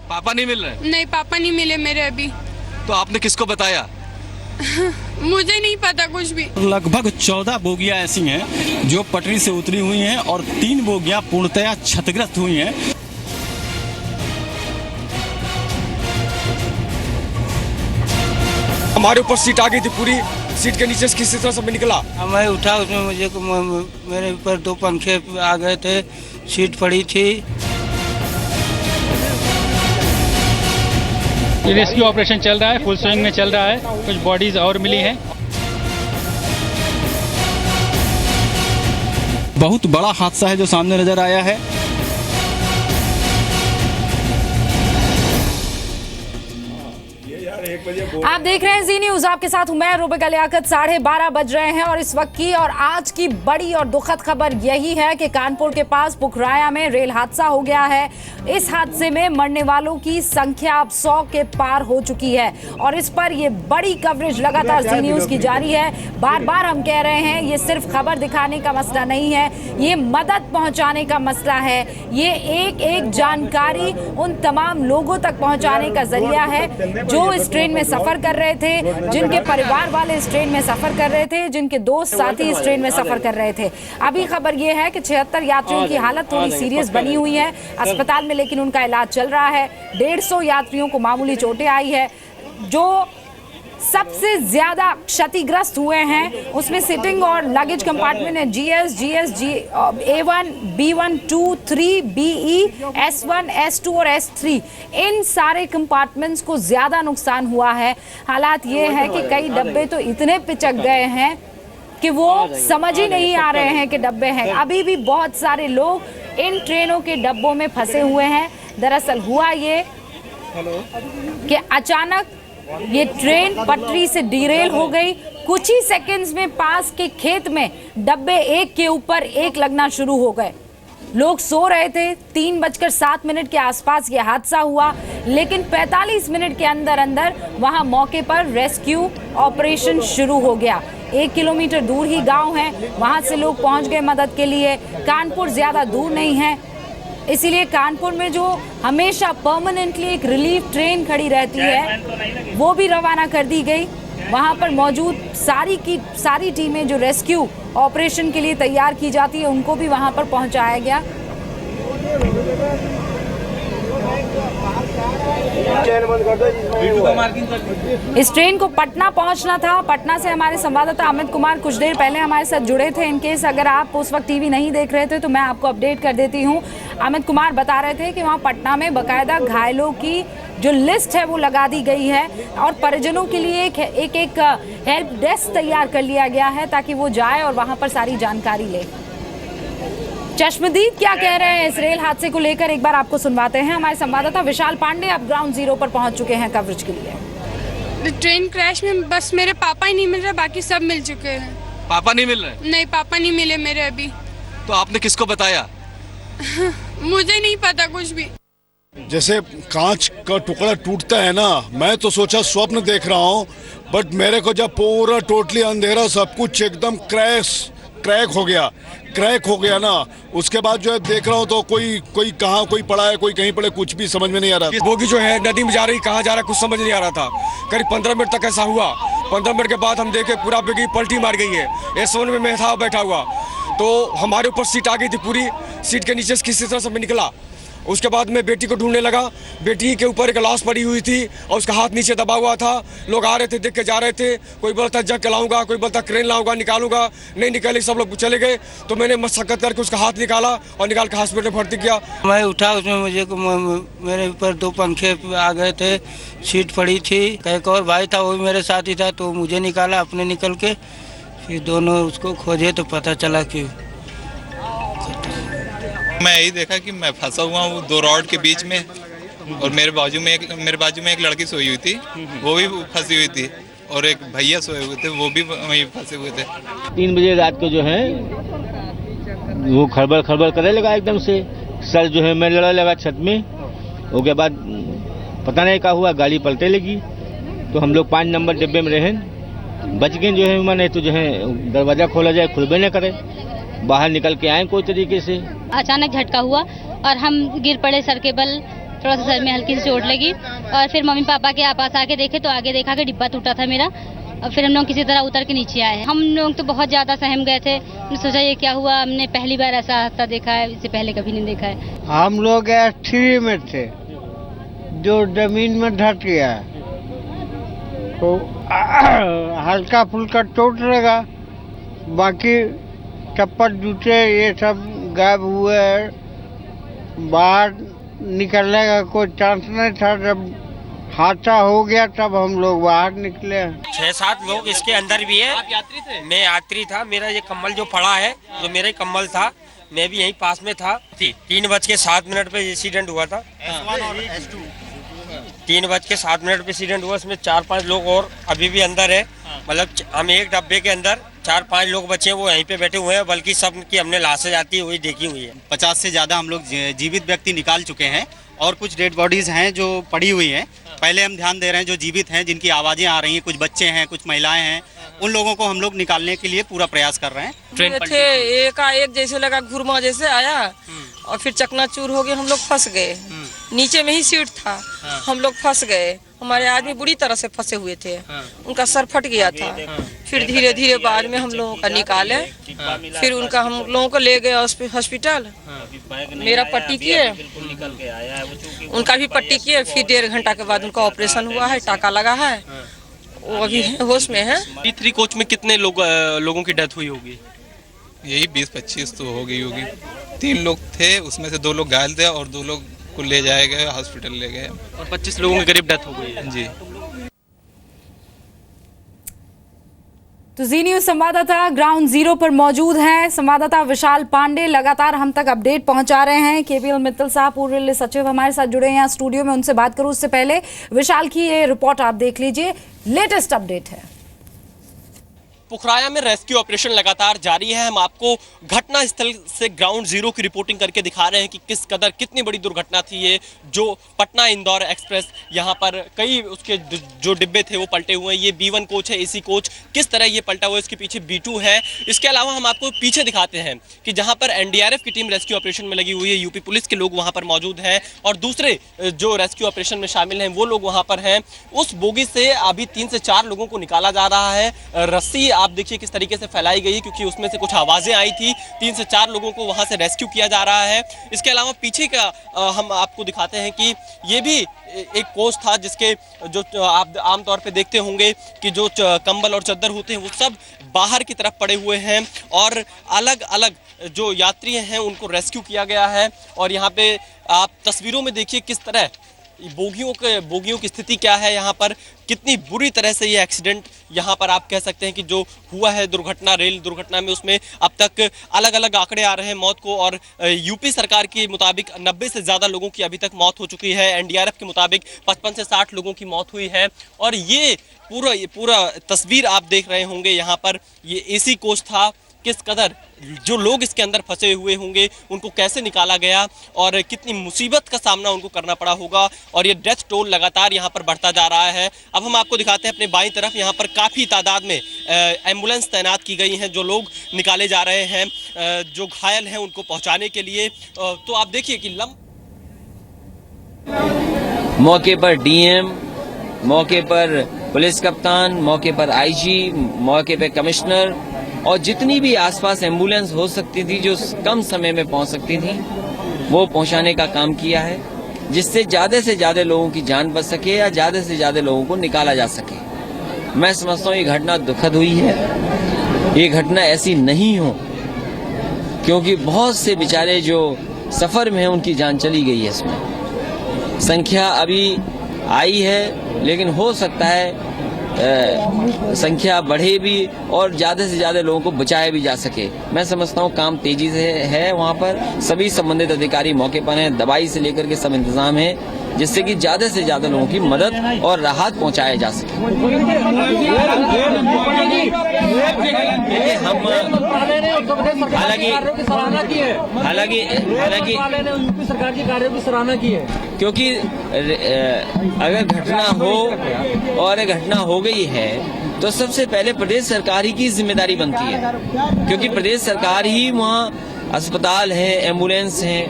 पापा नहीं मिल रहे? नहीं, पापा नहीं मिले मेरे अभी। तो आपने किसको बताया? मुझे नहीं पता कुछ भी। लगभग 14 बोगियां ऐसी हैं जो पटरी से उतरी हुई हैं और 3 बोगियां पूर्णतया क्षतिग्रस्त हुई हैं। हमारे ऊपर सीट आ गई थी, पूरी सीट के नीचे किसी तरह से मैं निकला। मैं उठा, उसमें मेरे ऊपर 2 पंखे आ गए थे, सीट पड़ी थी। रेस्क्यू ऑपरेशन चल रहा है, फुल स्विंग में चल रहा है। कुछ बॉडीज और मिली हैं। बहुत बड़ा हादसा है जो सामने नजर आया है। आप देख रहे हैं जी न्यूज, आपके साथ हूं मैं रुबिका लियाकत। 12:30 बज रहे हैं और इस वक्त की और आज की बड़ी और दुखद खबर यही है कि कानपुर के पास पुखराया में रेल हादसा हो गया है। इस हादसे में मरने वालों की संख्या अब 100 के पार हो चुकी है और इस पर ये बड़ी कवरेज लगातार जी न्यूज की जारी है। बार बार हम कह रहे हैं ये सिर्फ खबर दिखाने का मसला नहीं है, ये मदद पहुंचाने का मसला है। ये एक एक जानकारी उन तमाम लोगों तक पहुंचाने का जरिया है जो इस ट्रेन में सफर कर रहे थे, जिनके परिवार वाले इस ट्रेन में सफर कर रहे थे, जिनके दोस्त साथी इस ट्रेन में सफर कर रहे थे। अभी खबर यह है कि 76 यात्रियों की हालत थोड़ी सीरियस बनी हुई है अस्पताल में, लेकिन उनका इलाज चल रहा है। 150 यात्रियों को मामूली चोटें आई है। जो सबसे ज्यादा क्षतिग्रस्त हुए हैं उसमें सिटिंग और लगेज कंपार्टमेंट है GS, A1, B1, 2, 3, BE, S1, S2 और S3। इन सारे कंपार्टमेंट्स को ज्यादा नुकसान हुआ है। हालात ये है कि कई डब्बे तो इतने पिचक गए हैं कि वो समझ ही नहीं आ रहे हैं कि डब्बे हैं। अभी भी बहुत सारे लोग इन ट्रेनों के डब्बों में फंसे हुए हैं। दरअसल हुआ ये कि अचानक ये ट्रेन पटरी से डिरेल हो गई। कुछ ही सेकंड्स में पास के खेत में डब्बे एक के ऊपर एक लगना शुरू हो गए। लोग सो रहे थे। 3:07 के आसपास ये हादसा हुआ, लेकिन 45 मिनट के अंदर अंदर वहां मौके पर रेस्क्यू ऑपरेशन शुरू हो गया। 1 किलोमीटर दूर ही गांव है, वहां से लोग पहुंच गए मदद के लिए। कानपुर ज्यादा दूर नहीं है, इसीलिए कानपुर में जो हमेशा परमानेंटली एक रिलीफ ट्रेन खड़ी रहती है वो भी रवाना कर दी गई। वहां पर मौजूद सारी टीमें जो रेस्क्यू ऑपरेशन के लिए तैयार की जाती है उनको भी वहां पर पहुंचाया गया। इस ट्रेन को पटना पहुंचना था। पटना से हमारे संवाददाता अमित कुमार कुछ देर पहले हमारे साथ जुड़े थे। इनकेस अगर आप उस वक्त टीवी नहीं देख रहे थे तो मैं आपको अपडेट कर देती हूं। अमित कुमार बता रहे थे कि वहां पटना में बकायदा घायलों की जो लिस्ट है वो लगा दी गई है और परिजनों के लिए एक हेल्प डेस्क तैयार कर लिया गया है ताकि वो जाए और वहां पर सारी जानकारी ले। चश्मदीद क्या कह रहे हैं इस रेल हादसे को लेकर, एक बार आपको सुनवाते हैं। हमारे संवाददाता विशाल पांडे अब ग्राउंड जीरो पर पहुंच चुके हैं कवरेज के लिए। ट्रेन क्रैश में बस मेरे पापा ही नहीं मिल रहे, बाकी सब मिल चुके हैं। पापा नहीं मिल रहे? नहीं, पापा नहीं मिले मेरे अभी। तो आपने किसको बताया? मुझे नहीं पता कुछ भी। जैसे कांच का टुकड़ा टूटता है ना, मैं तो सोचा स्वप्न देख रहा हूँ, बट मेरे को जब पूरा टोटली अंधेरा, सब कुछ एकदम क्रैक हो गया ना, उसके बाद जो है देख रहा हूँ तो कोई कहाँ कोई पड़ा है, कोई कहीं पड़े, कुछ भी समझ में नहीं आ रहा। बोगी जो है नदी में जा रही, कहाँ जा रहा है कुछ समझ नहीं आ रहा था। करीब 15 मिनट तक ऐसा हुआ। 15 मिनट के बाद हम देखे पूरा बोगी पलटी मार गई है। S1 में मैं था बैठा हुआ, तो हमारे ऊपर सीट आ गई थी, पूरी सीट के नीचे किसी तरह से मैं निकला। उसके बाद मैं बेटी को ढूंढने लगा। बेटी के ऊपर एक लाश पड़ी हुई थी और उसका हाथ नीचे दबा हुआ था। लोग आ रहे थे, देख के जा रहे थे। कोई बोलता जग लाऊंगा, कोई बोलता क्रेन लाऊंगा, निकालूंगा, नहीं निकाली, सब लोग चले गए। तो मैंने मशक्कत करके उसका हाथ निकाला और निकाल के हॉस्पिटल में भर्ती किया। मैं उठा, उसमें मेरे ऊपर 2 पंखे आ गए थे, सीट पड़ी थी। एक और भाई था, वो भी मेरे साथ ही था, तो मुझे निकाला, अपने निकल के फिर दोनों उसको खोजे तो पता चला कि मैं यही देखा कि मैं फंसा हुआ हूँ 2 रॉड के बीच में और मेरे बाजू में एक लड़की सोई हुई थी, वो भी फंसी हुई थी, और एक भैया सोए हुए थे, वो भी वहीं फंसे हुए थे। 3 बजे रात को जो है वो खड़बड़ करने लगा एकदम से। सर जो है मैं लड़ा लगा छत में। उसके बाद पता नहीं क्या हुआ, गाड़ी पलटे लगी। तो हम लोग 5 नंबर डिब्बे में रहे, बच गए जो है। मैंने तो जो है दरवाजा खोला जाए, खुलबे न करे, बाहर निकल के आए कोई तरीके से। अचानक झटका हुआ और हम गिर पड़े सर के बल। थोड़ा सा सर में हल्की सी चोट लगी और फिर मम्मी पापा के पास आके देखे तो आगे देखा कि डिब्बा टूटा था मेरा और फिर हम लोग किसी तरह उतर के नीचे आए। हम लोग तो बहुत ज़्यादा सहम गए थे, हमने सोचा ये क्या हुआ, हमने पहली बार ऐसा हादसा देखा है, इससे पहले कभी नहीं देखा है। हम लोग S3 में थे, जो जमीन में ढट गया तो हल्का फुल्का चोट लगा, बाकी चप्पल जूते ये सब गायब हुए हैं। बाहर निकलने का कोई चांस नहीं था, जब हादसा हो गया तब हम लोग बाहर निकले। 6-7 लोग इसके अंदर भी है। आप यात्री थे? मैं यात्री था, मेरा ये कम्बल जो पड़ा है जो मेरा कम्बल था, मैं भी यहीं पास में था। 3:07 पे एक्सीडेंट हुआ था। 3:07 पे एक्सीडेंट हुआ, उसमें 4-5 लोग और अभी भी अंदर है। मतलब हम एक डब्बे के अंदर 4-5 लोग बचे, वो यहीं पे बैठे हुए हैं, बल्कि सब की हमने लाशें जाती हुई देखी हुई है। 50 से ज़्यादा हम लोग जीवित व्यक्ति निकाल चुके हैं और कुछ डेड बॉडीज़ हैं जो पड़ी हुई हैं। पहले हम ध्यान दे रहे हैं जो जीवित हैं, जिनकी आवाज़ें आ रही हैं, कुछ बच्चे हैं, कुछ महिलाएं हैं, उन लोगों को हम लोग निकालने के लिए पूरा प्रयास कर रहे हैं। ट्रेन थे, एक जैसे लगा घुरमा जैसे आया और फिर चकनाचूर हो गए, हम लोग फंस गए। नीचे में ही सीट था, हम लोग फंस गए। हमारे आदमी बुरी तरह से फंसे हुए थे, उनका सर फट गया था। फिर धीरे धीरे बाद में हम लोगों का निकाले, फिर उनका हम लोगों को ले गए हॉस्पिटल। मेरा पट्टी किए, उनका भी पट्टी किए। फिर 1.5 घंटा के बाद उनका ऑपरेशन हुआ है, टाका लगा है, वो अभी होश में है। T3 कोच में कितने लोगों की डेथ हुई होगी? यही 20-25 तो हो गई होगी। 3 लोग थे, उसमें से 2 लोग घायल थे और 2 लोग को ले जाए गए, हॉस्पिटल ले गए और 25 लोगों के करीब डेथ हो गई है। जी। तो जी न्यूज संवाददाता ग्राउंड जीरो पर मौजूद हैं। संवाददाता विशाल पांडे लगातार हम तक अपडेट पहुंचा रहे हैं। केपीएल मित्तल साहब, पूर्व रेलवे सचिव, हमारे साथ जुड़े हैं यहाँ स्टूडियो में। उनसे बात करूं उससे पहले विशाल की ये रिपोर्ट आप देख लीजिए, लेटेस्ट अपडेट है। पुखराया में रेस्क्यू ऑपरेशन लगातार जारी है। हम आपको घटना स्थल से ग्राउंड जीरो की रिपोर्टिंग करके दिखा रहे हैं कि किस कदर कितनी बड़ी दुर्घटना थी ये, जो पटना इंदौर एक्सप्रेस, यहाँ पर कई उसके जो डिब्बे थे वो पलटे हुए हैं। ये B1 कोच है, AC कोच, किस तरह ये पलटा हुआ है, इसके पीछे B2 है। इसके अलावा हम आपको पीछे दिखाते हैं कि जहाँ पर NDRF की टीम रेस्क्यू ऑपरेशन में लगी हुई है, यूपी पुलिस के लोग वहाँ पर मौजूद हैं और दूसरे जो रेस्क्यू ऑपरेशन में शामिल हैं वो लोग वहाँ पर हैं। उस बोगी से अभी 3 से 4 लोगों को निकाला जा रहा है। रस्सी आप देखिए किस तरीके से फैलाई गई, क्योंकि उसमें से कुछ आवाजें आई थी। 3 से 4 लोगों को वहां से रेस्क्यू किया जा रहा है। इसके अलावा पीछे का हम आपको दिखाते हैं कि ये भी एक कोच था, जिसके जो आप आमतौर पे देखते होंगे कि जो कंबल और चद्दर होते हैं वो सब बाहर की तरफ पड़े हुए हैं और अलग अलग जो यात्री हैं उनको रेस्क्यू किया गया है। और यहाँ पे आप तस्वीरों में देखिए किस तरह बोगियों की स्थिति क्या है, यहाँ पर कितनी बुरी तरह से ये एक्सीडेंट यहाँ पर आप कह सकते हैं कि जो हुआ है दुर्घटना, रेल दुर्घटना में, उसमें अब तक अलग अलग आंकड़े आ रहे हैं मौत को। और यूपी सरकार के मुताबिक 90 से ज़्यादा लोगों की अभी तक मौत हो चुकी है। NDRF के मुताबिक 55 से 60 लोगों की मौत हुई है। और ये पूरा तस्वीर आप देख रहे होंगे, यहाँ पर ये AC कोच था, किस कदर जो लोग इसके अंदर फंसे हुए होंगे उनको कैसे निकाला गया और कितनी मुसीबत का सामना उनको करना पड़ा होगा। और ये डेथ टोल लगातार यहाँ पर बढ़ता जा रहा है। अब हम आपको दिखाते हैं अपने बाईं तरफ, यहाँ पर काफ़ी तादाद में एम्बुलेंस तैनात की गई हैं, जो लोग निकाले जा रहे हैं, जो घायल हैं उनको पहुँचाने के लिए। तो आप देखिए कि मौके पर DM, मौके पर पुलिस कप्तान, मौके पर IG, मौके पर कमिश्नर और जितनी भी आसपास एम्बुलेंस हो सकती थी जो कम समय में पहुंच सकती थी वो पहुंचाने का काम किया है, जिससे ज़्यादा से ज़्यादा लोगों की जान बच सके या ज़्यादा से ज़्यादा लोगों को निकाला जा सके। मैं समझता हूँ ये घटना दुखद हुई है, ये घटना ऐसी नहीं हो, क्योंकि बहुत से बेचारे जो सफ़र में हैं उनकी जान चली गई है। इसमें संख्या अभी आई है, लेकिन हो सकता है संख्या बढ़े भी और ज़्यादा से ज़्यादा लोगों को बचाया भी जा सके। मैं समझता हूँ काम तेजी से है, वहाँ पर सभी संबंधित अधिकारी मौके पर हैं, दवाई से लेकर के सब इंतजाम है, जिससे कि ज़्यादा से ज़्यादा लोगों की मदद और राहत पहुँचाया जा सके। हम हालांकि सरकार के कार्यों की सराहना की है, क्योंकि अगर घटना हो और घटना हो गई है तो सबसे पहले प्रदेश सरकार ही की जिम्मेदारी बनती है, क्योंकि प्रदेश सरकार ही वहाँ अस्पताल है, एम्बुलेंस है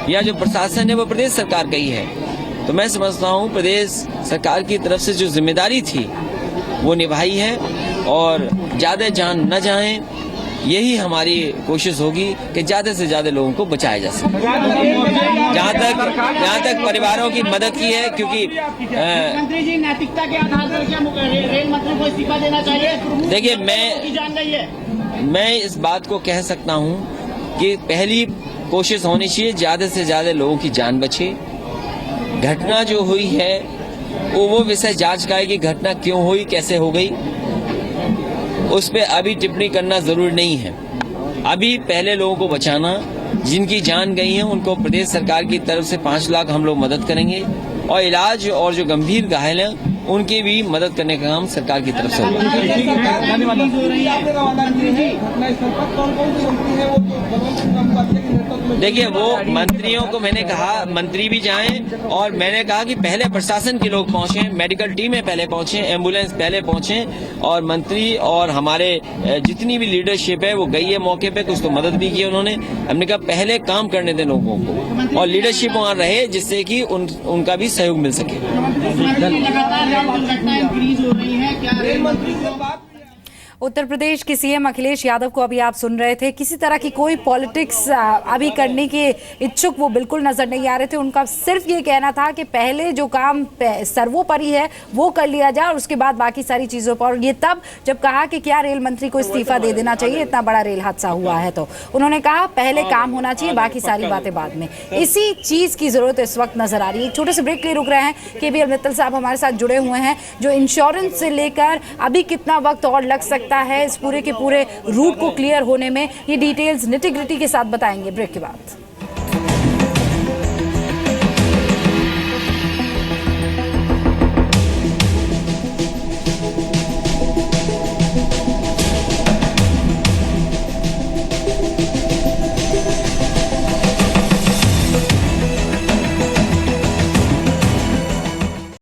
या जो प्रशासन है वो प्रदेश सरकार का ही है। तो मैं समझता हूँ प्रदेश सरकार की तरफ से जो जिम्मेदारी थी वो निभाई है और ज़्यादा जान न जाए, यही हमारी कोशिश होगी कि ज़्यादा से ज़्यादा लोगों को बचाया जा सके। जहाँ तक परिवारों की मदद की है, क्योंकि मंत्री जी नैतिकता के आधार पर क्या रेल मंत्री को इस्तीफा देना चाहिए? देखिए, मैं इस बात को कह सकता हूँ कि पहली कोशिश होनी चाहिए ज़्यादा से ज़्यादा लोगों की जान बचे। घटना जो हुई है वो विषय जांच का है कि घटना क्यों हुई, कैसे हो गई, उस पर अभी टिप्पणी करना जरूरी नहीं है। अभी पहले लोगों को बचाना, जिनकी जान गई है उनको प्रदेश सरकार की तरफ से 5 लाख हम लोग मदद करेंगे और इलाज और जो गंभीर घायल हैं उनकी भी मदद करने का काम सरकार की तरफ से होगा। देखिए, वो मंत्रियों को मैंने कहा मंत्री भी जाएं और मैंने कहा कि पहले प्रशासन के लोग पहुंचे, मेडिकल टीमें पहले पहुंचे, एम्बुलेंस पहले पहुंचे और मंत्री और हमारे जितनी भी लीडरशिप है वो गई है मौके पे, कुछ तो मदद भी की उन्होंने। हमने कहा पहले काम करने दें लोगों को और लीडरशिप वहाँ रहे जिससे कि उनका भी सहयोग मिल सके। उत्तर प्रदेश के सीएम अखिलेश यादव को अभी आप सुन रहे थे। किसी तरह की कोई पॉलिटिक्स अभी करने के इच्छुक वो बिल्कुल नजर नहीं आ रहे थे। उनका सिर्फ ये कहना था कि पहले जो काम सर्वोपरि है वो कर लिया जाए और उसके बाद बाकी सारी चीजों पर। और ये तब जब कहा कि क्या रेल मंत्री को इस्तीफा दे देना चाहिए, इतना बड़ा रेल हादसा हुआ है तो उन्होंने कहा पहले काम होना चाहिए, बाकी सारी बातें बाद में। इसी चीज की जरूरत इस वक्त नजर आ रही है। छोटे से ब्रेक के लिए रुक रहे हैं। केबीएल मित्तल साहब हमारे साथ जुड़े हुए हैं, जो इंश्योरेंस से लेकर अभी कितना वक्त और लग सकता है इस पूरे के पूरे रूट को क्लियर होने में, ये डिटेल्स निटी-ग्रिटी के साथ बताएंगे ब्रेक के बाद।